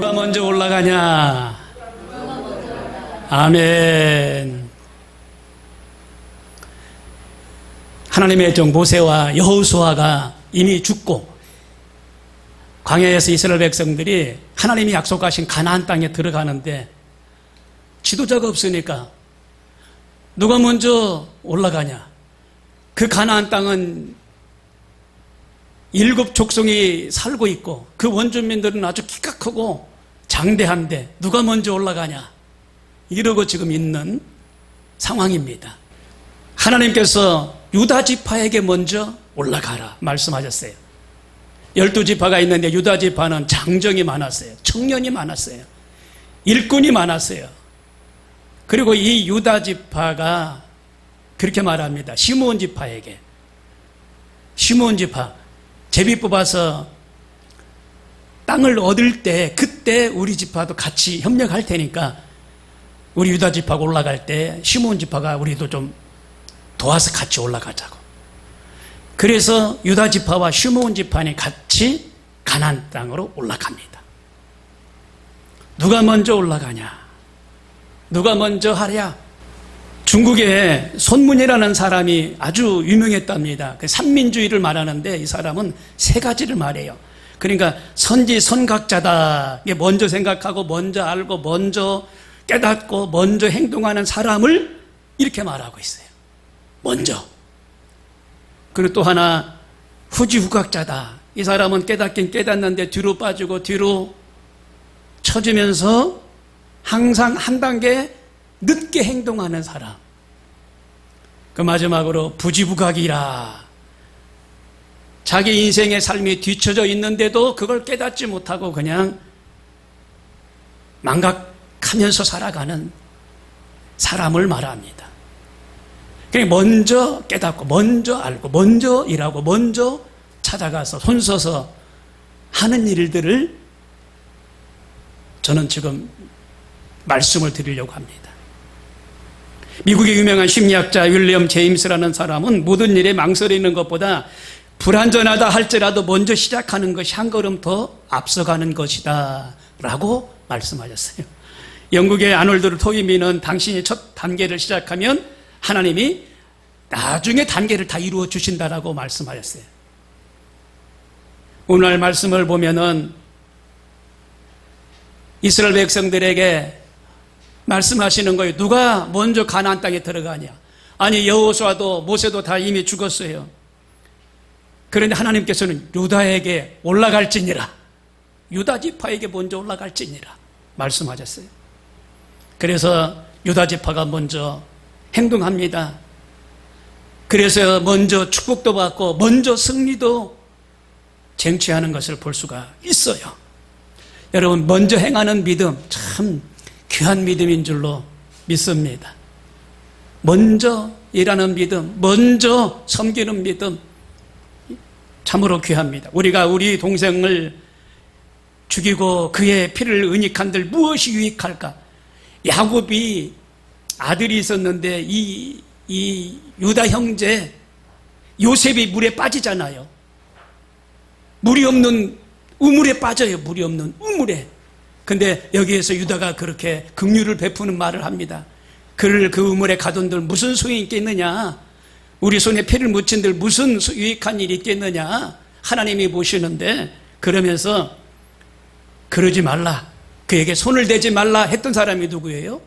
누가 먼저 올라가냐? 아멘. 하나님의 종 모세와 여호수아가 이미 죽고 광야에서 이스라엘 백성들이 하나님이 약속하신 가나안 땅에 들어가는데 지도자가 없으니까 누가 먼저 올라가냐? 그 가나안 땅은 7 족속이 살고 있고 그 원주민들은 아주 키가 크고 장대한데 누가 먼저 올라가냐? 이러고 지금 있는 상황입니다. 하나님께서 유다 지파에게 먼저 올라가라 말씀하셨어요. 12지파가 있는데 유다 지파는 장정이 많았어요. 청년이 많았어요. 일꾼이 많았어요. 그리고 이 유다 지파가 그렇게 말합니다. 시므온 지파에게, 시므온 지파 제비 뽑아서 땅을 얻을 때 그때 우리 지파도 같이 협력할 테니까 우리 유다 지파가 올라갈 때 시므온 지파가 우리도 좀 도와서 같이 올라가자고. 그래서 유다 지파와 시므온 지파는 같이 가나안 땅으로 올라갑니다. 누가 먼저 올라가냐? 누가 먼저 하랴? 중국에 손문이라는 사람이 아주 유명했답니다. 그 삼민주의를 말하는데 이 사람은 3가지를 말해요. 그러니까 선지선각자다. 먼저 생각하고 먼저 알고 먼저 깨닫고 먼저 행동하는 사람을 이렇게 말하고 있어요. 먼저. 그리고 또 하나 후지후각자다. 이 사람은 깨닫긴 깨닫는데 뒤로 빠지고 뒤로 처지면서 항상 한 단계 늦게 행동하는 사람. 그 마지막으로 부지부각이라. 자기 인생의 삶이 뒤처져 있는데도 그걸 깨닫지 못하고 그냥 망각하면서 살아가는 사람을 말합니다. 그러니까 먼저 깨닫고 먼저 알고 먼저 일하고 먼저 찾아가서 손서서 하는 일들을 저는 지금 말씀을 드리려고 합니다. 미국의 유명한 심리학자 윌리엄 제임스라는 사람은 모든 일에 망설이는 것보다 불완전하다 할지라도 먼저 시작하는 것이 한 걸음 더 앞서가는 것이다 라고 말씀하셨어요. 영국의 아놀드 토이미는 당신이 첫 단계를 시작하면 하나님이 나중에 단계를 다 이루어 주신다라고 말씀하셨어요. 오늘 말씀을 보면은 이스라엘 백성들에게 말씀하시는 거예요. 누가 먼저 가나안 땅에 들어가냐? 아니 여호수아도 모세도 다 이미 죽었어요. 그런데 하나님께서는 유다에게 올라갈지니라, 유다 지파에게 먼저 올라갈지니라 말씀하셨어요. 그래서 유다 지파가 먼저 행동합니다. 그래서 먼저 축복도 받고 먼저 승리도 쟁취하는 것을 볼 수가 있어요. 여러분, 먼저 행하는 믿음 참 귀한 믿음인 줄로 믿습니다. 먼저 일하는 믿음, 먼저 섬기는 믿음 참으로 귀합니다. 우리가 우리 동생을 죽이고 그의 피를 은닉한들 무엇이 유익할까? 야곱이 아들이 있었는데 이 유다 형제 요셉이 물에 빠지잖아요. 물이 없는 우물에 빠져요. 물이 없는 우물에. 근데 여기에서 유다가 그렇게 긍휼을 베푸는 말을 합니다. 그를 그 우물에 가둔들 무슨 소용이 있겠느냐? 우리 손에 피를 묻힌들 무슨 유익한 일이 있겠느냐? 하나님이 보시는데, 그러면서 그러지 말라, 그에게 손을 대지 말라 했던 사람이 누구예요?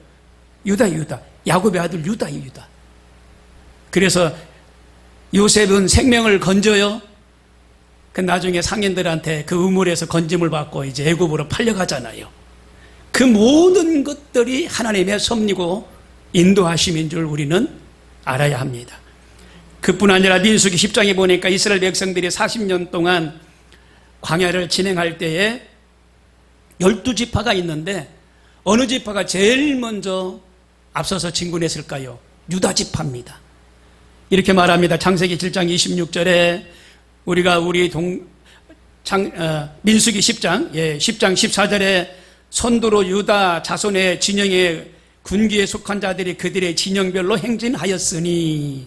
유다. 야곱의 아들 유다. 그래서 요셉은 생명을 건져요. 그 나중에 상인들한테 그 우물에서 건짐을 받고 이제 애굽으로 팔려가잖아요. 그 모든 것들이 하나님의 섭리고 인도하심인 줄 우리는 알아야 합니다. 그뿐 아니라 민수기 10장에 보니까 이스라엘 백성들이 40년 동안 광야를 진행할 때에 12지파가 있는데 어느 지파가 제일 먼저 앞서서 진군했을까요? 유다 지파입니다. 이렇게 말합니다. 창세기 7장 26절에 우리가 민수기 10장 14절에 선두로 유다 자손의 진영의 군기에 속한 자들이 그들의 진영별로 행진하였으니,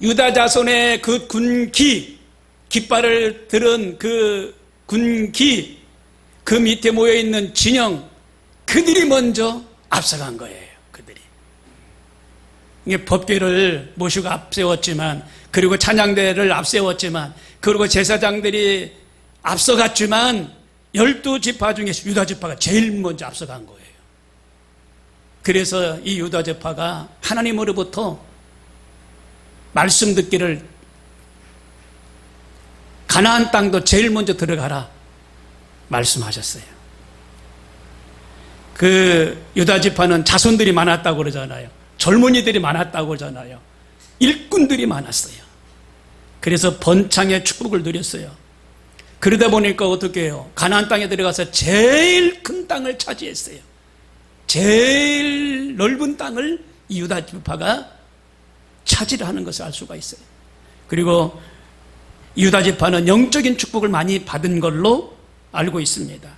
유다 자손의 그 군기, 깃발을 들은 그 군기, 그 밑에 모여있는 진영, 그들이 먼저 앞서간 거예요. 그들이. 이게 법궤를 모시고 앞세웠지만, 그리고 찬양대를 앞세웠지만, 그리고 제사장들이 앞서갔지만 12지파 중에서 유다지파가 제일 먼저 앞서간 거예요. 그래서 이 유다지파가 하나님으로부터 말씀 듣기를 가나안 땅도 제일 먼저 들어가라 말씀하셨어요. 그 유다지파는 자손들이 많았다고 그러잖아요. 젊은이들이 많았다고 그러잖아요. 일꾼들이 많았어요. 그래서 번창의 축복을 누렸어요. 그러다 보니까 어떻게 해요? 가나안 땅에 들어가서 제일 큰 땅을 차지했어요. 제일 넓은 땅을 이 유다지파가 차지를 하는 것을 알 수가 있어요. 그리고 유다지파는 영적인 축복을 많이 받은 걸로 알고 있습니다.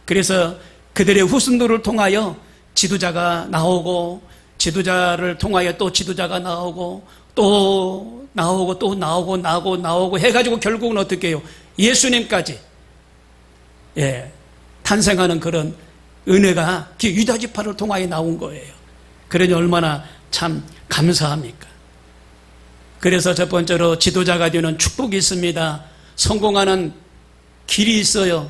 그래서 그들의 후손들을 통하여 지도자가 나오고, 지도자를 통하여 또 지도자가 나오고, 또 나오고, 또 나오고 해가지고 결국은 어떻게 해요? 예수님까지 탄생하는 그런 은혜가 유다지파를 통하여 나온 거예요. 그러니 얼마나 참 감사합니까? 그래서 첫 번째로 지도자가 되는 축복이 있습니다. 성공하는 길이 있어요.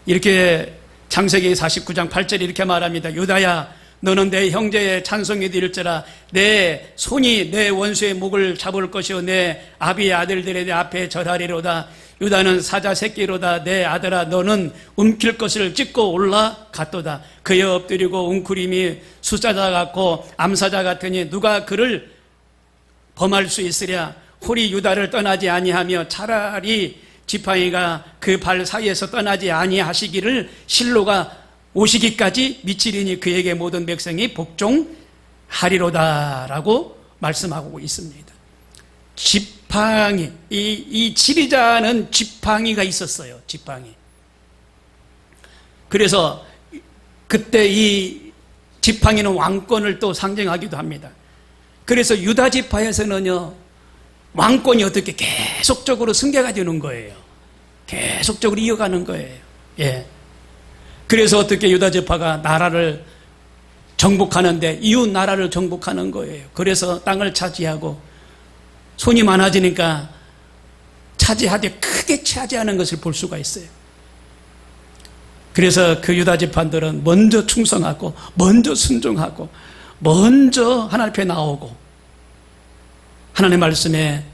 이렇게 창세기 49장 8절에 이렇게 말합니다. 유다야, 너는 내 형제의 찬송이 되릴지라. 내 손이 내 원수의 목을 잡을 것이요 내 아비의 아들들의 내 앞에 절하리로다. 유다는 사자 새끼로다. 내 아들아, 너는 움킬 것을 찢고 올라갔도다. 그에 엎드리고 웅크림이 숫사자 같고 암사자 같으니 누가 그를 범할 수 있으랴. 홀이 유다를 떠나지 아니하며 차라리 지팡이가 그 발 사이에서 떠나지 아니하시기를 실로가 오시기까지 미치리니 그에게 모든 백성이 복종하리로다라고 말씀하고 있습니다. 지팡이, 이 지리자는 지팡이가 있었어요. 지팡이. 그래서 그때 이 지팡이는 왕권을 또 상징하기도 합니다. 그래서 유다 지파에서는요, 왕권이 어떻게 계속적으로 승계가 되는 거예요. 계속적으로 이어가는 거예요. 예. 그래서 어떻게 유다 지파가 나라를 정복하는데 이웃 나라를 정복하는 거예요. 그래서 땅을 차지하고 손이 많아지니까 차지하되 크게 차지하는 것을 볼 수가 있어요. 그래서 그 유다 지파들은 먼저 충성하고 먼저 순종하고 먼저 하나님 앞에 나오고 하나님의 말씀에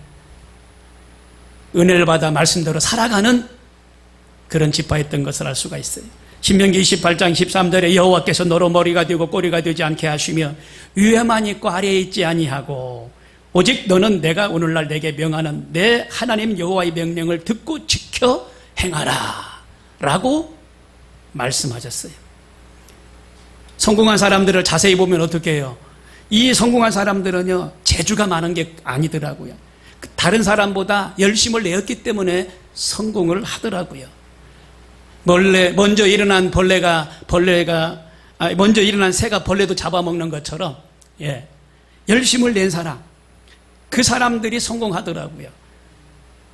은혜를 받아 말씀대로 살아가는 그런 지파였던 것을 알 수가 있어요. 신명기 28장 13절에 여호와께서 너로 머리가 되고 꼬리가 되지 않게 하시며 위에만 있고 아래에 있지 아니하고 오직 너는 내가 오늘날 내게 명하는 내 하나님 여호와의 명령을 듣고 지켜 행하라 라고 말씀하셨어요. 성공한 사람들을 자세히 보면 어떻게 해요? 이 성공한 사람들은요, 재주가 많은 게 아니더라고요. 다른 사람보다 열심을 내었기 때문에 성공을 하더라고요. 먼저 일어난 먼저 일어난 새가 벌레도 잡아먹는 것처럼, 열심을 낸 사람, 그 사람들이 성공하더라고요.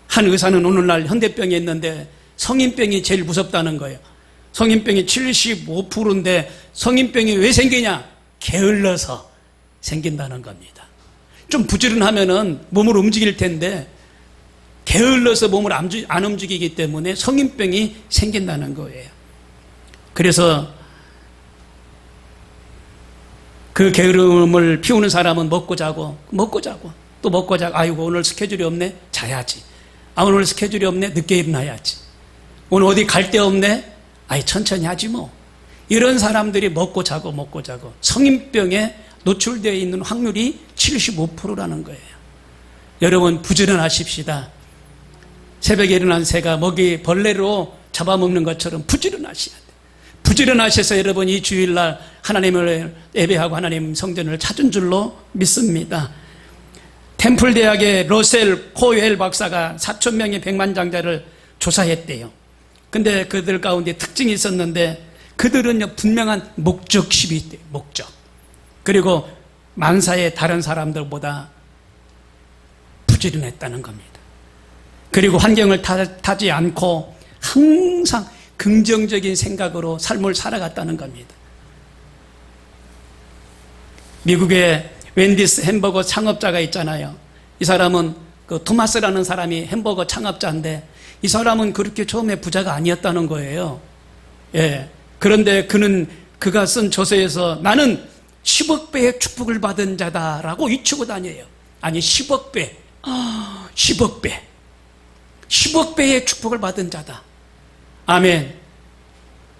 한 의사는 오늘날 현대병이 있는데 성인병이 제일 무섭다는 거예요. 성인병이 75%인데 성인병이 왜 생기냐? 게을러서 생긴다는 겁니다. 좀 부지런하면은 몸을 움직일 텐데 게을러서 몸을 안 움직이기 때문에 성인병이 생긴다는 거예요. 그래서 그 게으름을 피우는 사람은 먹고 자고 아이고 오늘 스케줄이 없네, 자야지. 오늘 스케줄이 없네, 늦게 일어나야지. 오늘 어디 갈 데 없네, 천천히 하지 뭐. 이런 사람들이 먹고 자고 성인병에 노출되어 있는 확률이 75%라는 거예요. 여러분 부지런하십시다. 새벽에 일어난 새가 벌레로 잡아먹는 것처럼 부지런하셔야 돼요. 부지런하셔서 여러분 이 주일날 하나님을 예배하고 하나님 성전을 찾은 줄로 믿습니다. 템플대학의 러셀 코웰 박사가 4,000명의 백만장자를 조사했대요. 근데 그들 가운데 특징이 있었는데 그들은요 분명한 목적심이 있대요. 목적. 그리고 만사의 다른 사람들보다 부지런했다는 겁니다. 그리고 환경을 타지 않고 항상 긍정적인 생각으로 삶을 살아갔다는 겁니다. 미국에 웬디스 햄버거 창업자가 있잖아요. 이 사람은 그 토마스라는 사람이 햄버거 창업자인데 이 사람은 그렇게 처음에 부자가 아니었다는 거예요. 예. 그런데 그가 쓴 저서에서 나는 10억 배의 축복을 받은 자다라고 외치고 다녀요. 아니 10억 배. 10억 배. 10억 배의 축복을 받은 자다. 아멘.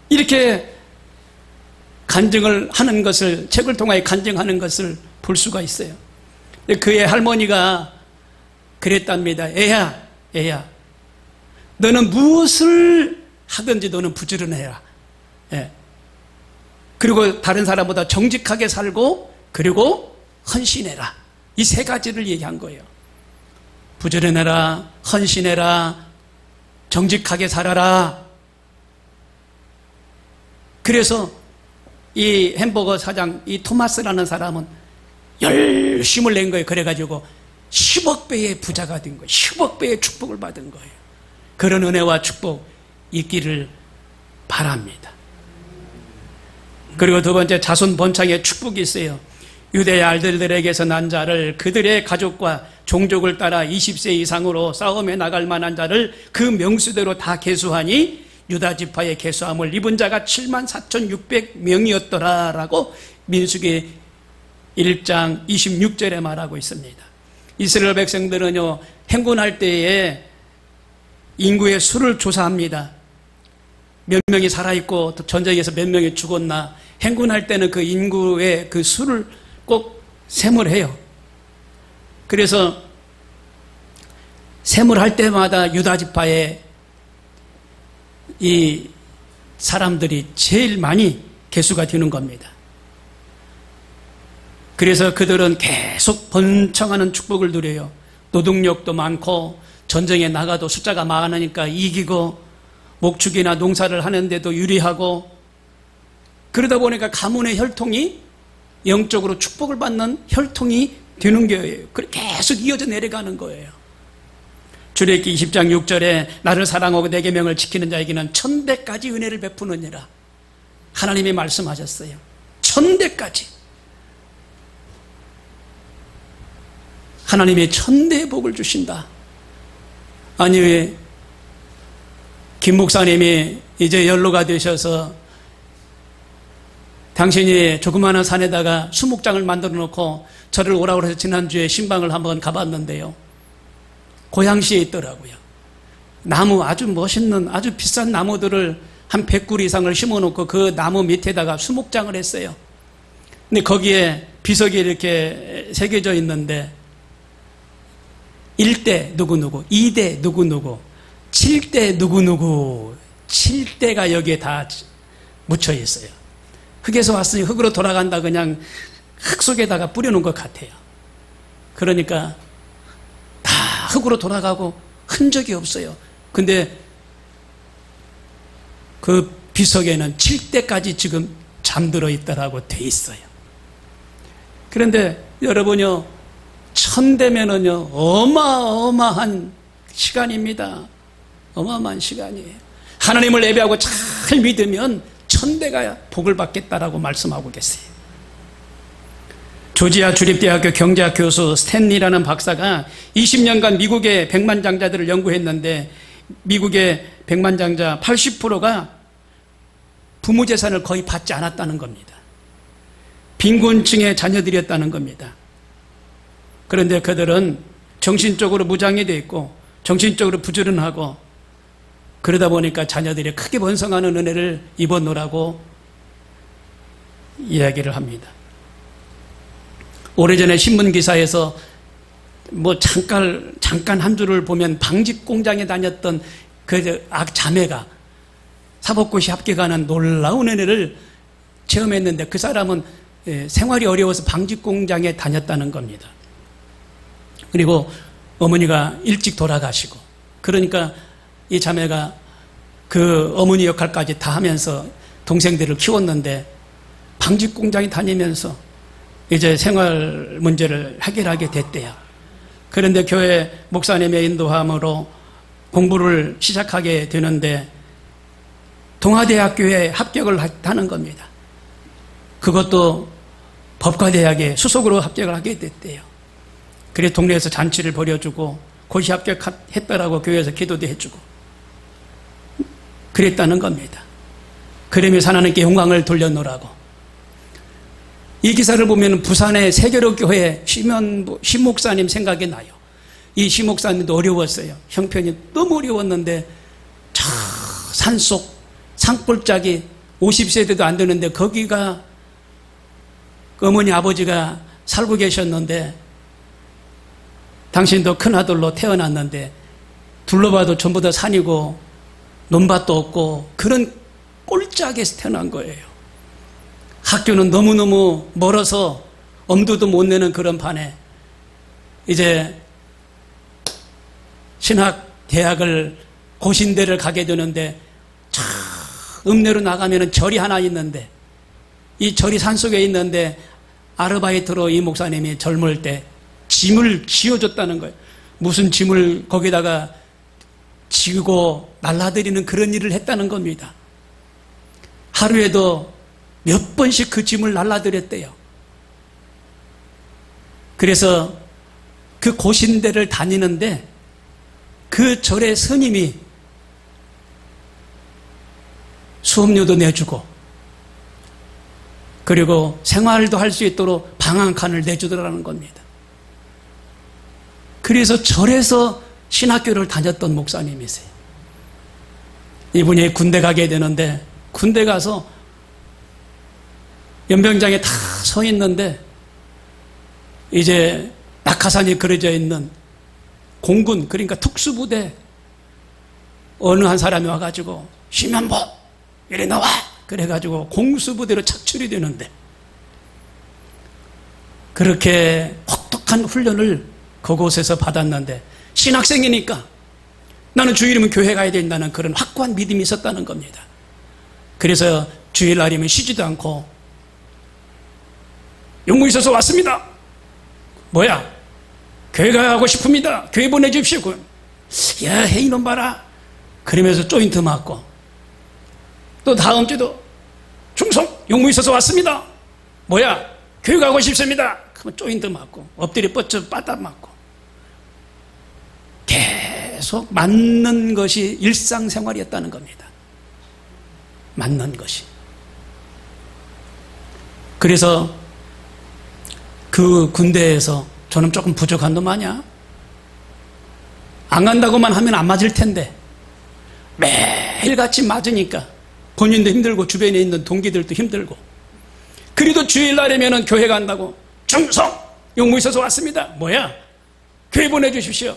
이렇게 간증을 하는 것을, 책을 통하여 간증하는 것을 볼 수가 있어요. 그의 할머니가 그랬답니다. 애야, 너는 무엇을 하든지 너는 부지런해라. 예. 그리고 다른 사람보다 정직하게 살고, 그리고 헌신해라. 이 세 가지를 얘기한 거예요. 부지런해라, 헌신해라, 정직하게 살아라. 그래서 이 햄버거 사장, 이 토마스라는 사람은 열심을 낸 거예요. 그래가지고 10억 배의 부자가 된 거예요. 10억 배의 축복을 받은 거예요. 그런 은혜와 축복 있기를 바랍니다. 그리고 두 번째, 자손 번창의 축복이 있어요. 유대의 알들에게서 난 자를 그들의 가족과 종족을 따라 20세 이상으로 싸움에 나갈 만한 자를 그 명수대로 다 계수하니 유다 지파의 계수함을 입은 자가 74,600명이었더라 라고 민수기 1장 26절에 말하고 있습니다. 이스라엘 백성들은요, 행군할 때에 인구의 수를 조사합니다. 몇 명이 살아있고 또 전쟁에서 몇 명이 죽었나. 행군할 때는 그 인구의 그 수를 꼭 셈을 해요. 그래서 셈을 할 때마다 유다 지파의 이 사람들이 제일 많이 개수가 되는 겁니다. 그래서 그들은 계속 번창하는 축복을 누려요. 노동력도 많고 전쟁에 나가도 숫자가 많으니까 이기고 목축이나 농사를 하는데도 유리하고, 그러다 보니까 가문의 혈통이 영적으로 축복을 받는 혈통이 되는 거예요. 계속 이어져 내려가는 거예요. 출애굽기 20장 6절에 나를 사랑하고 내 계명을 지키는 자에게는 1000대까지 은혜를 베푸느니라. 하나님이 말씀하셨어요. 1000대까지. 하나님이 1000대의 복을 주신다. 아니, 왜 김 목사님이 이제 연로가 되셔서 당신이 조그마한 산에다가 수목장을 만들어 놓고 저를 오라고 해서 지난주에 신방을 한번 가봤는데요. 고양시에 있더라고요. 나무, 아주 멋있는 아주 비싼 나무들을 한 100그루 이상을 심어놓고 그 나무 밑에다가 수목장을 했어요. 근데 거기에 비석이 이렇게 새겨져 있는데 1대 누구누구, 2대 누구누구, 7대 누구누구, 7대가 여기에 다 묻혀 있어요. 흙에서 왔으니 흙으로 돌아간다, 그냥 흙 속에다가 뿌려놓은 것 같아요. 그러니까 다 흙으로 돌아가고 흔적이 없어요. 근데 그 비석에는 7대까지 지금 잠들어 있다라고 돼 있어요. 그런데 여러분요, 1000대면은요, 어마어마한 시간입니다. 어마어마한 시간이에요. 하나님을 예배하고 잘 믿으면 1000대가 복을 받겠다라고 말씀하고 계세요. 조지아 주립대학교 경제학 교수 스탠리라는 박사가 20년간 미국의 백만장자들을 연구했는데 미국의 백만장자 80%가 부모 재산을 거의 받지 않았다는 겁니다. 빈곤층의 자녀들이었다는 겁니다. 그런데 그들은 정신적으로 무장이 되어 있고 정신적으로 부지런하고 그러다 보니까 자녀들이 크게 번성하는 은혜를 입어놓으라고 이야기를 합니다. 오래전에 신문기사에서 뭐 잠깐 한 줄을 보면 방직 공장에 다녔던 그 자매가 사법고시 합격하는 놀라운 은혜를 체험했는데 그 사람은 생활이 어려워서 방직 공장에 다녔다는 겁니다. 그리고 어머니가 일찍 돌아가시고, 그러니까 이 자매가 그 어머니 역할까지 다 하면서 동생들을 키웠는데 방직 공장에 다니면서 이제 생활 문제를 해결하게 됐대요. 그런데 교회 목사님의 인도함으로 공부를 시작하게 되는데 동아대학교에 합격을 하는 겁니다. 그것도 법과대학에 수석으로 합격을 하게 됐대요. 그래서 동네에서 잔치를 벌여주고 고시 합격했다라고 교회에서 기도도 해주고 그랬다는 겁니다. 그러면서 하나님께 영광을 돌려놓으라고. 이 기사를 보면 부산의 세계로교회 심목사님 생각이 나요. 이 심목사님도 어려웠어요. 형편이 너무 어려웠는데 저 산속 산골짜기 50세대도 안 되는데 거기가 어머니 아버지가 살고 계셨는데 당신도 큰아들로 태어났는데 둘러봐도 전부 다 산이고 논밭도 없고 그런 꼴짝에서 태어난 거예요. 학교는 너무너무 멀어서 엄두도 못 내는 그런 반에 이제 신학대학을 고신대를 가게 되는데 저 읍내로 나가면 절이 하나 있는데 이 절이 산속에 있는데 아르바이트로 이 목사님이 젊을 때 짐을 지어줬다는 거예요. 무슨 짐을 거기다가 지고 날라드리는 그런 일을 했다는 겁니다. 하루에도 몇 번씩 그 짐을 날라드렸대요. 그래서 그 고신대를 다니는데 그 절의 스님이 수업료도 내주고 그리고 생활도 할 수 있도록 방 한 칸을 내주더라는 겁니다. 그래서 절에서 신학교를 다녔던 목사님이세요. 이분이 군대 가게 되는데 군대 가서 연병장에 다 서 있는데 이제 낙하산이 그려져 있는 공군 그러니까 특수부대 어느 한 사람이 와가지고 심연보 이리 나와 그래가지고 공수부대로 착출이 되는데 그렇게 혹독한 훈련을 그곳에서 받았는데 신학생이니까 나는 주일이면 교회 가야 된다는 그런 확고한 믿음이 있었다는 겁니다. 그래서 주일날이면 쉬지도 않고 용무 있어서 왔습니다. 뭐야? 교회 가고 싶습니다. 교회 보내주십시오. 야, 이놈 봐라. 그러면서 조인트 맞고 또 다음 주도 충성 용무 있어서 왔습니다. 뭐야? 교회 가고 싶습니다. 그러면 조인트 맞고 엎드려 뻗쳐 빠따 맞고 계속 맞는 것이 일상생활이었다는 겁니다. 맞는 것이. 그래서 그 군대에서 저는 조금 부족한 놈 아니야? 안 간다고만 하면 안 맞을 텐데 매일같이 맞으니까 본인도 힘들고 주변에 있는 동기들도 힘들고 그래도 주일날이면 교회 간다고 충성! 용무 있어서 왔습니다. 뭐야? 교회 보내주십시오.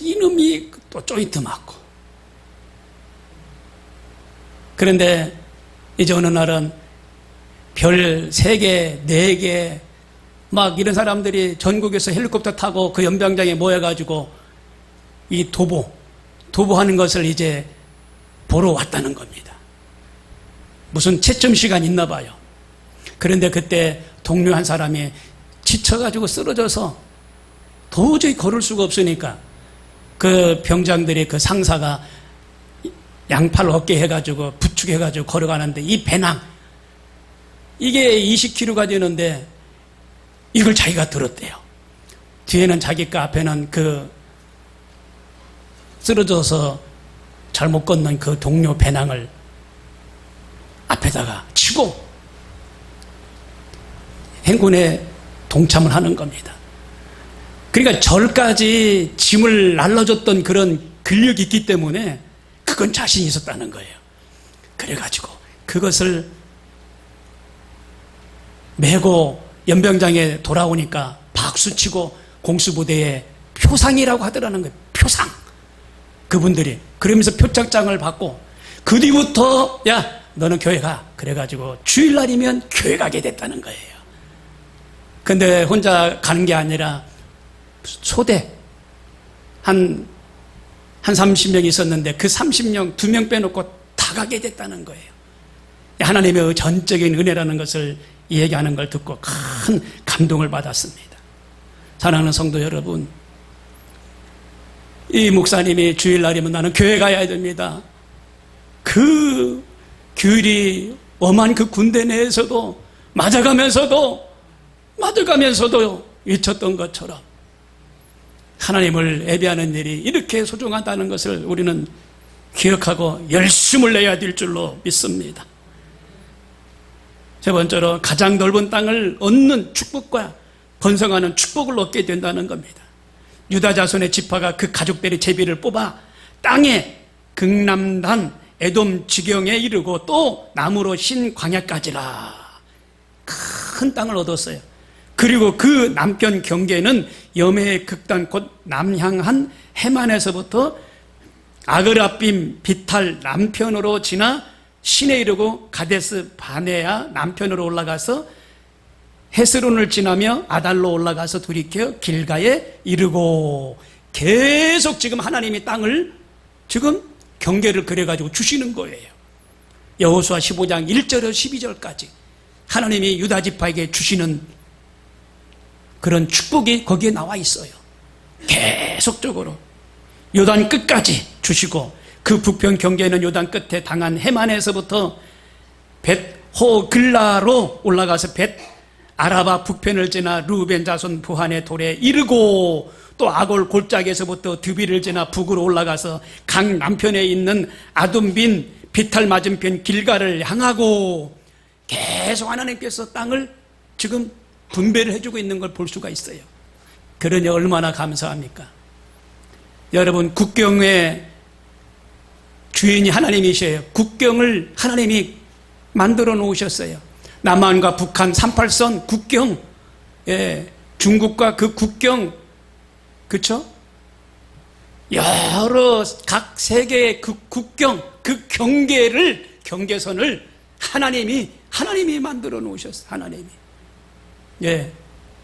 이놈이 또 조인트 맞고 그런데 이제 어느 날은 별 3개, 4개 막 이런 사람들이 전국에서 헬리콥터 타고 그 연병장에 모여가지고 이 도보하는 것을 이제 보러 왔다는 겁니다. 무슨 채점 시간 있나 봐요. 그런데 그때 동료 한 사람이 지쳐가지고 쓰러져서 도저히 걸을 수가 없으니까 그 병장들이 그 상사가 양팔 어깨 해가지고 부축해가지고 걸어가는데 이 배낭 이게 20kg가 되는데 이걸 자기가 들었대요. 뒤에는 자기 거 앞에는 그 쓰러져서 잘못 걷는 그 동료 배낭을 앞에다가 치고 행군에 동참을 하는 겁니다. 그러니까 절까지 짐을 날라줬던 그런 근력이 있기 때문에 그건 자신이 있었다는 거예요. 그래가지고 그것을 메고 연병장에 돌아오니까 박수치고 공수부대에 표상이라고 하더라는 거예요. 표상. 그분들이. 그러면서 표창장을 받고 그 뒤부터 야 너는 교회 가. 그래가지고 주일날이면 교회 가게 됐다는 거예요. 근데 혼자 가는 게 아니라 소대 한 30명 있었는데 그 30명 2명 빼놓고 다 가게 됐다는 거예요. 하나님의 전적인 은혜라는 것을 얘기하는 걸 듣고 큰 감동을 받았습니다. 사랑하는 성도 여러분, 이 목사님이 주일날이면 나는 교회 가야 됩니다. 그 규율이 엄한 그 군대 내에서도 맞아가면서도 외쳤던 것처럼 하나님을 예배하는 일이 이렇게 소중하다는 것을 우리는 기억하고 열심을 내야 될 줄로 믿습니다. 세 번째로 가장 넓은 땅을 얻는 축복과 번성하는 축복을 얻게 된다는 겁니다. 유다 자손의 지파가 그 가족들의 제비를 뽑아 땅의 극남단 에돔 지경에 이르고 또 남으로 신 광야까지라 큰 땅을 얻었어요. 그리고 그 남편 경계는 여매의 극단 곧 남향한 해만에서부터 아그라빔 비탈 남편으로 지나 신에 이르고 가데스 바네아 남편으로 올라가서 헤스론을 지나며 아달로 올라가서 돌이켜 길가에 이르고 계속 지금 하나님이 땅을 지금 경계를 그려가지고 주시는 거예요. 여호수아 15장 1절에서 12절까지 하나님이 유다 지파에게 주시는 그런 축복이 거기에 나와 있어요. 계속적으로 요단 끝까지 주시고 그 북편 경계는 요단 끝에 당한 해만에서부터 벳호글라로 올라가서 벳 아라바 북편을 지나 루벤 자손 부한의 돌에 이르고 또 아골 골짜기에서부터 드비를 지나 북으로 올라가서 강 남편에 있는 아둠빈 비탈 맞은편 길가를 향하고 계속 하나님께서 땅을 지금 분배를 해주고 있는 걸 볼 수가 있어요. 그러니 얼마나 감사합니까? 여러분, 국경의 주인이 하나님이셔요. 국경을 하나님이 만들어 놓으셨어요. 남한과 북한 38선 국경, 중국과 그 국경, 그렇죠? 여러 각 세계의 그 국경, 그 경계선을 하나님이 만들어 놓으셨어요. 하나님이.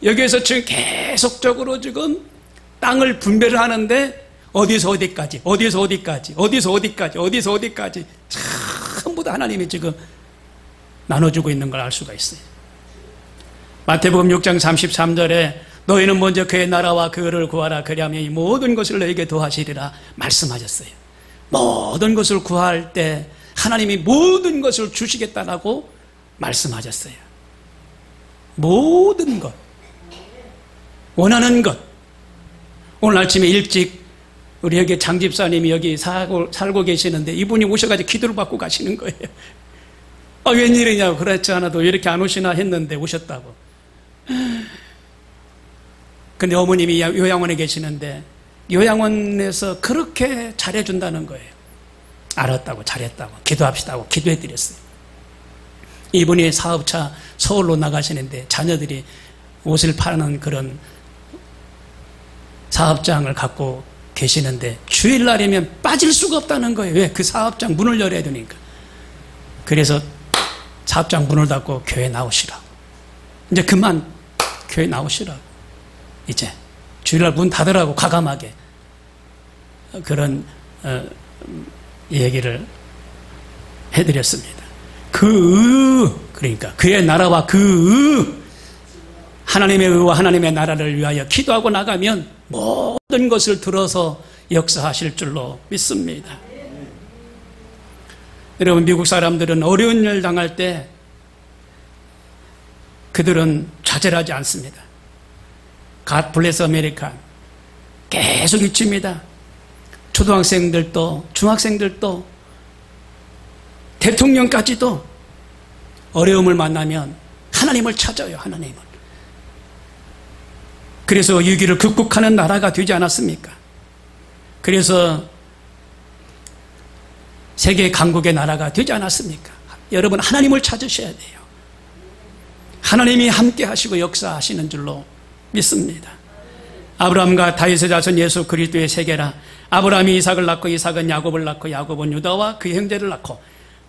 여기에서 지금 계속적으로 지금 땅을 분배를 하는데 어디서 어디까지 전부 다 하나님이 지금 나눠주고 있는 걸 알 수가 있어요. 마태복음 6장 33절에 너희는 먼저 그의 나라와 그를 구하라 그리하면 이 모든 것을 너희에게 더하시리라 말씀하셨어요. 모든 것을 구할 때 하나님이 모든 것을 주시겠다라고 말씀하셨어요. 모든 것, 원하는 것. 오늘 아침에 일찍 우리 여기 장 집사님이 여기 살고 계시는데 이분이 오셔가지고 기도를 받고 가시는 거예요. 웬일이냐고. 그렇지 않아도 왜 이렇게 안 오시나 했는데 오셨다고. 근데 어머님이 요양원에 계시는데 요양원에서 그렇게 잘해준다는 거예요. 알았다고, 잘했다고, 기도합시다고 기도해드렸어요. 이분이 사업차 서울로 나가시는데 자녀들이 옷을 파는 그런 사업장을 갖고 계시는데 주일날이면 빠질 수가 없다는 거예요. 왜? 그 사업장 문을 열어야 되니까. 그래서 사업장 문을 닫고 교회 나오시라고. 이제 그만 교회 나오시라고. 이제 주일날 문 닫으라고 과감하게 그런 얘기를 해드렸습니다. 그러니까 그의 나라와 하나님의 의와 하나님의 나라를 위하여 기도하고 나가면 모든 것을 들어서 역사하실 줄로 믿습니다. 여러분, 미국 사람들은 어려운 일 당할 때 그들은 좌절하지 않습니다. God bless America 계속 외칩니다. 초등학생들도 중학생들도 대통령까지도 어려움을 만나면 하나님을 찾아요. 하나님을. 그래서 위기를 극복하는 나라가 되지 않았습니까? 그래서 세계 강국의 나라가 되지 않았습니까? 여러분, 하나님을 찾으셔야 돼요. 하나님이 함께 하시고 역사하시는 줄로 믿습니다. 아브라함과 다윗의 자손 예수 그리스도의 세계라. 아브라함이 이삭을 낳고 이삭은 야곱을 낳고 야곱은 유다와 그의 형제를 낳고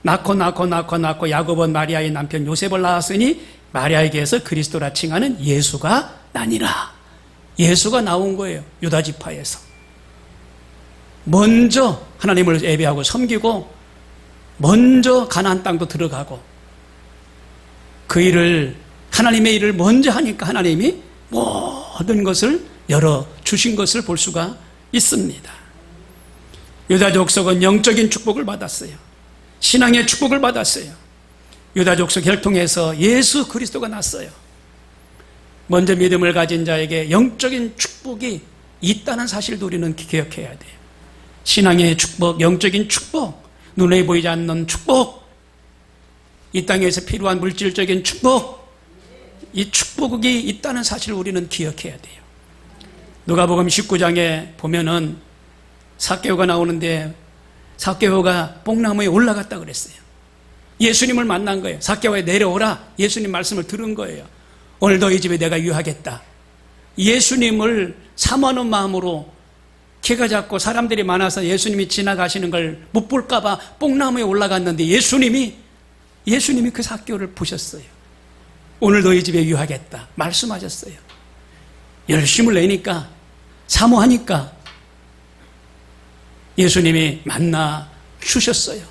야곱은 마리아의 남편 요셉을 낳았으니 마리아에게서 그리스도라 칭하는 예수가 나니라. 예수가 나온 거예요. 유다 지파에서 먼저 하나님을 예배하고 섬기고 먼저 가나안 땅도 들어가고 그 일을 하나님의 일을 먼저 하니까 하나님이 모든 것을 열어주신 것을 볼 수가 있습니다. 유다 족속은 영적인 축복을 받았어요. 신앙의 축복을 받았어요. 유다 족속 혈통에서 예수 그리스도가 났어요. 먼저 믿음을 가진 자에게 영적인 축복이 있다는 사실도 우리는 기억해야 돼요. 신앙의 축복, 영적인 축복, 눈에 보이지 않는 축복, 이 땅에서 필요한 물질적인 축복, 이 축복이 있다는 사실을 우리는 기억해야 돼요. 누가복음 19장에 보면은 삭개오가 나오는데 삭개오가 뽕나무에 올라갔다 그랬어요. 예수님을 만난 거예요. 삭개오에 내려오라, 예수님 말씀을 들은 거예요. 오늘 너희 집에 내가 유하겠다. 예수님을 사모하는 마음으로 키가 작고 사람들이 많아서 예수님이 지나가시는 걸 못 볼까 봐 뽕나무에 올라갔는데 예수님이 그 삭개오를 보셨어요. 오늘 너희 집에 유하겠다 말씀하셨어요. 열심을 내니까, 사모하니까 예수님이 만나 주셨어요.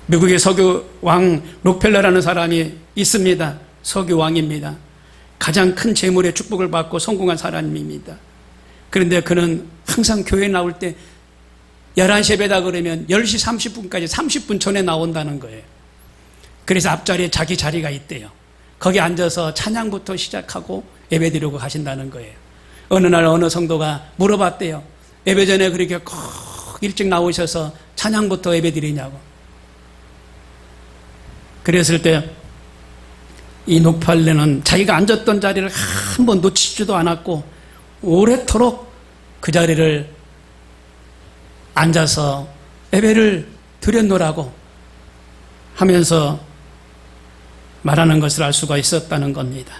미국의 석유 왕 록펠러라는 사람이 있습니다. 석유 왕입니다. 가장 큰 재물의 축복을 받고 성공한 사람입니다. 그런데 그는 항상 교회에 나올 때 11시 예배다 그러면 10시 30분까지 30분 전에 나온다는 거예요. 그래서 앞자리에 자기 자리가 있대요. 거기 앉아서 찬양부터 시작하고 예배 드리고 가신다는 거예요. 어느 날 어느 성도가 물어봤대요. 예배 전에 그렇게 꼭 일찍 나오셔서 찬양부터 예배 드리냐고. 그랬을 때 이 녹팔레는 자기가 앉았던 자리를 한 번 놓치지도 않았고 오래도록 그 자리를 앉아서 예배를 드렸노라고 하면서 말하는 것을 알 수가 있었다는 겁니다.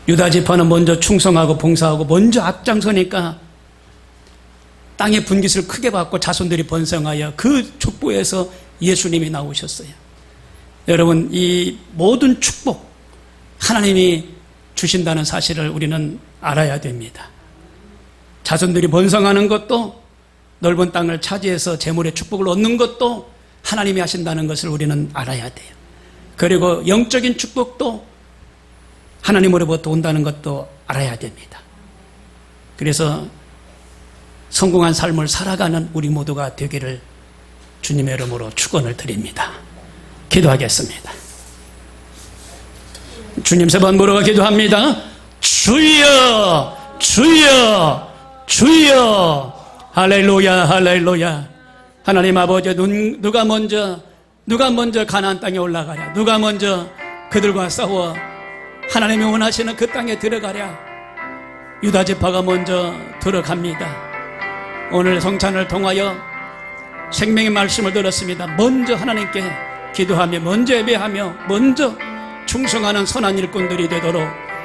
유다 지파는 먼저 충성하고 봉사하고 먼저 앞장서니까 땅의 분깃을 크게 받고 자손들이 번성하여 그 족보에서 예수님이 나오셨어요. 여러분, 이 모든 축복 하나님이 주신다는 사실을 우리는 알아야 됩니다. 자손들이 번성하는 것도, 넓은 땅을 차지해서 재물의 축복을 얻는 것도 하나님이 하신다는 것을 우리는 알아야 돼요. 그리고 영적인 축복도 하나님으로부터 온다는 것도 알아야 됩니다. 그래서 성공한 삶을 살아가는 우리 모두가 되기를 주님의 이름으로 축원을 드립니다. 기도하겠습니다. 주님, 세 번 물어가 기도합니다. 주여, 주여, 주여. 할렐루야, 할렐루야. 하나님 아버지, 누가 먼저 가나안 땅에 올라가랴? 누가 먼저 그들과 싸워 하나님이 원하시는 그 땅에 들어가랴? 유다 지파가 먼저 들어갑니다. 오늘 성찬을 통하여 생명의 말씀을 들었습니다. 먼저 하나님께 기도하며, 먼저 예배하며, 먼저 충성하는 선한 일꾼들이 되도록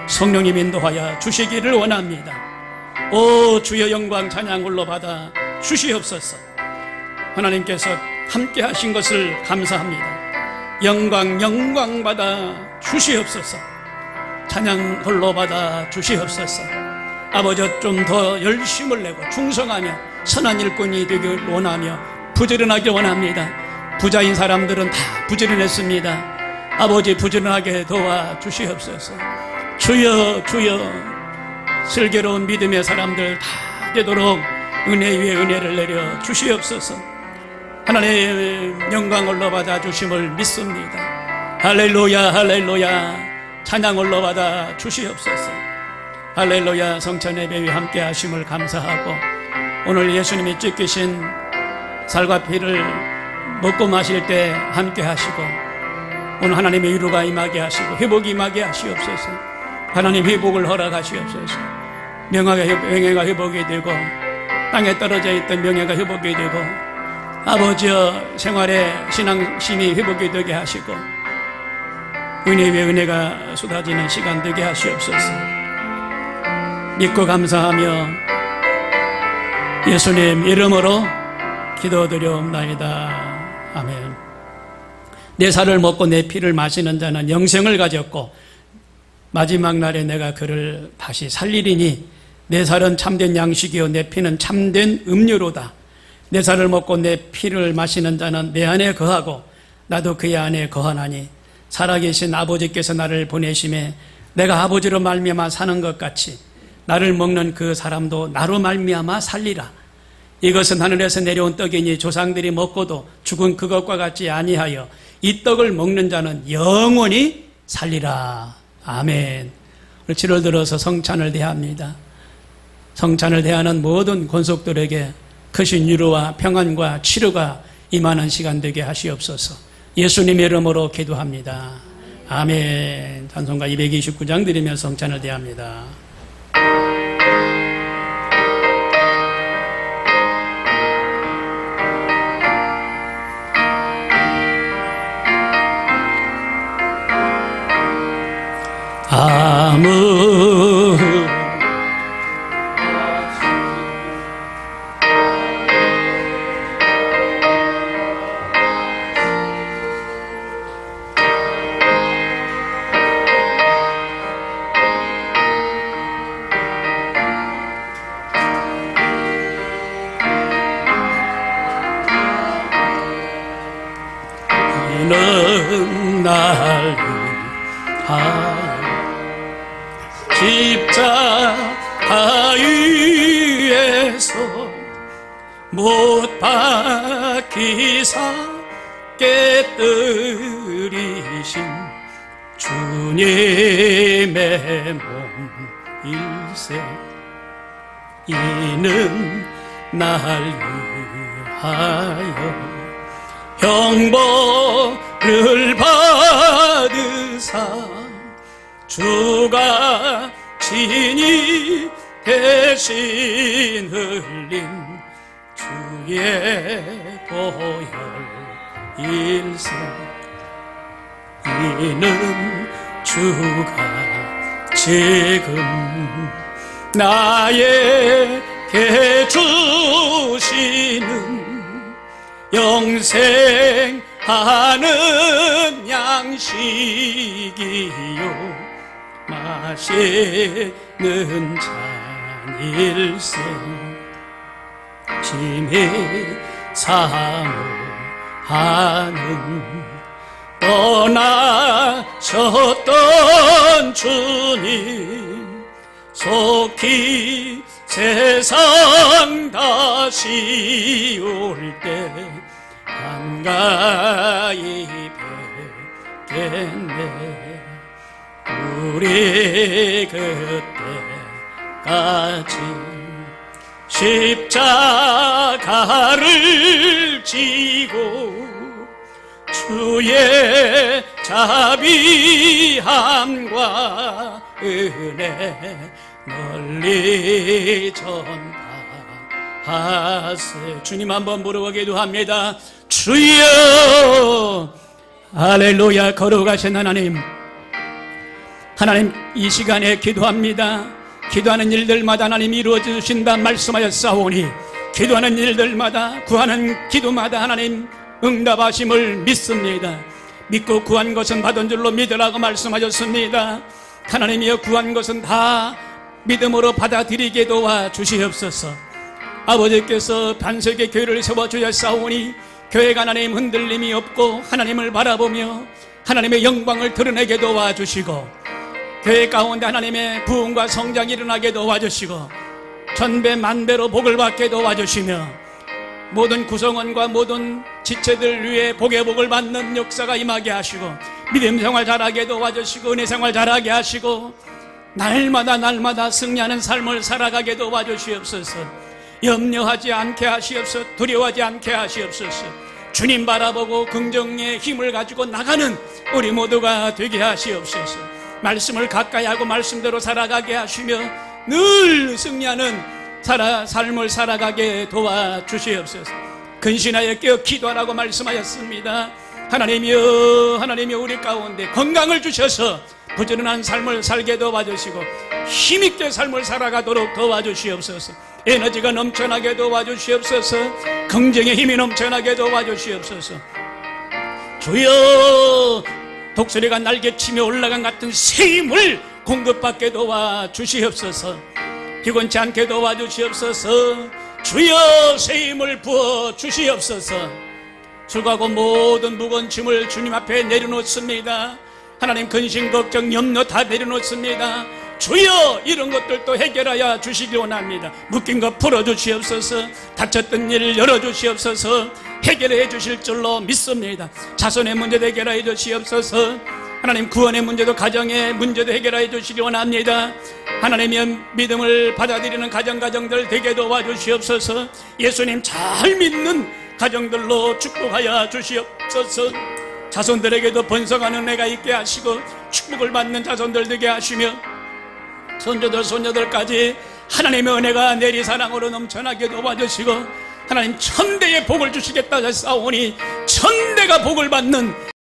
성령님 인도하여 주시기를 원합니다. 오 주여, 영광 찬양 홀로 받아 주시옵소서. 하나님께서 함께 하신 것을 감사합니다. 영광 받아 주시옵소서. 찬양 홀로 받아 주시옵소서. 아버지, 좀 더 열심을 내고 충성하며 선한 일꾼이 되길 원하며 부지런하길 원합니다. 부자인 사람들은 다 부지런했습니다. 아버지, 부지런하게 도와 주시옵소서. 주여, 주여. 슬기로운 믿음의 사람들 다 되도록 은혜 위에 은혜를 내려 주시옵소서. 하나님 영광 올려 받아 주심을 믿습니다. 할렐루야, 할렐루야. 찬양 올려 받아 주시옵소서. 할렐루야. 성찬 예배에 함께 하심을 감사하고, 오늘 예수님이 찢기신 살과 피를 먹고 마실 때 함께 하시고, 오늘 하나님의 위로가 임하게 하시고 회복이 임하게 하시옵소서. 하나님 회복을 허락하시옵소서. 명예가 회복이 되고, 땅에 떨어져 있던 명예가 회복이 되고, 아버지여 생활의 신앙심이 회복이 되게 하시고, 은혜 위에 은혜가 쏟아지는 시간 되게 하시옵소서. 믿고 감사하며 예수님 이름으로 기도드려옵나이다. 아멘. 내 살을 먹고 내 피를 마시는 자는 영생을 가졌고 마지막 날에 내가 그를 다시 살리리니, 내 살은 참된 양식이요 내 피는 참된 음료로다. 내 살을 먹고 내 피를 마시는 자는 내 안에 거하고 나도 그의 안에 거하나니, 살아계신 아버지께서 나를 보내심에 내가 아버지로 말미암아 사는 것 같이 나를 먹는 그 사람도 나로 말미암아 살리라. 이것은 하늘에서 내려온 떡이니 조상들이 먹고도 죽은 그것과 같지 아니하여 이 떡을 먹는 자는 영원히 살리라. 아멘. 오늘 7월 들어서 성찬을 대합니다. 성찬을 대하는 모든 권속들에게 크신 위로와 평안과 치료가 임하는 시간 되게 하시옵소서. 예수님의 이름으로 기도합니다. 아멘. 찬송가 229장 드리며 성찬을 대합니다. 아무 이는 날 십자가 위에서 못 박히사 깨뜨리신 주님의 몸일세. 이는 날 위하여 형벌을 받으사 주가 친히 대신 흘린 주의 보혈 일생. 이는 주가 지금 나에게 주시는 영생하는 양식이요 마시는 잔일세. 심히 사모하는 떠나셨던 주님 속히 세상 다시 올 때 한가히 뵙겠네. 우리 그때까지 십자가를 지고 주의 자비함과 은혜 널리 전파하세. 주님 한번 부르고 기도합니다. 주여. 할렐루야. 거룩하신 하나님, 하나님 이 시간에 기도합니다. 기도하는 일들마다 하나님 이루어주신다 말씀하셨사오니 기도하는 일들마다 구하는 기도마다 하나님 응답하심을 믿습니다. 믿고 구한 것은 받은 줄로 믿으라고 말씀하셨습니다. 하나님이여 구한 것은 다 믿음으로 받아들이게 도와주시옵소서. 아버지께서 반석의 교회를 세워주셨사오니 교회가 하나님 흔들림이 없고 하나님을 바라보며 하나님의 영광을 드러내게 도와주시고 교회 가운데 하나님의 부흥과 성장이 일어나게 도와주시고 천배 만배로 복을 받게 도와주시며 모든 구성원과 모든 지체들 위해 복의 복을 받는 역사가 임하게 하시고 믿음 생활 잘하게 도와주시고 은혜 생활 잘하게 하시고 날마다 승리하는 삶을 살아가게 도와주시옵소서. 염려하지 않게 하시옵소서. 두려워하지 않게 하시옵소서. 주님 바라보고 긍정의 힘을 가지고 나가는 우리 모두가 되게 하시옵소서. 말씀을 가까이 하고 말씀대로 살아가게 하시며 늘 승리하는 삶을 살아가게 도와주시옵소서. 근신하여 깨어 기도하라고 말씀하셨습니다. 하나님이여 우리 가운데 건강을 주셔서 부지런한 삶을 살게 도와주시고 힘있게 삶을 살아가도록 도와주시옵소서. 에너지가 넘쳐나게 도와주시옵소서. 긍정의 힘이 넘쳐나게 도와주시옵소서. 주여, 독수리가 날개치며 올라간 같은 새 힘을 공급받게 도와주시옵소서. 피곤치 않게 도와주시옵소서. 주여, 새 힘을 부어주시옵소서. 수고하고 모든 무거운 짐을 주님 앞에 내려놓습니다. 하나님 근심 걱정 염려 다 내려놓습니다. 주여 이런 것들도 해결하여 주시기 원합니다. 묶인 것 풀어주시옵소서. 닥쳤던 일을 열어주시옵소서. 해결해 주실 줄로 믿습니다. 자손의 문제도 해결해 주시옵소서. 하나님 구원의 문제도 가정의 문제도 해결해 주시기 원합니다. 하나님의 믿음을 받아들이는 가정들 되게 도와주시옵소서. 예수님 잘 믿는 가정들로 축복하여 주시옵소서. 자손들에게도 번성하는 은혜가 있게 하시고 축복을 받는 자손들 되게 하시며 손주들 손녀들까지 하나님의 은혜가 내리 사랑으로 넘쳐나게 도와주시고 하나님 천대의 복을 주시겠다 하사오니 천대가 복을 받는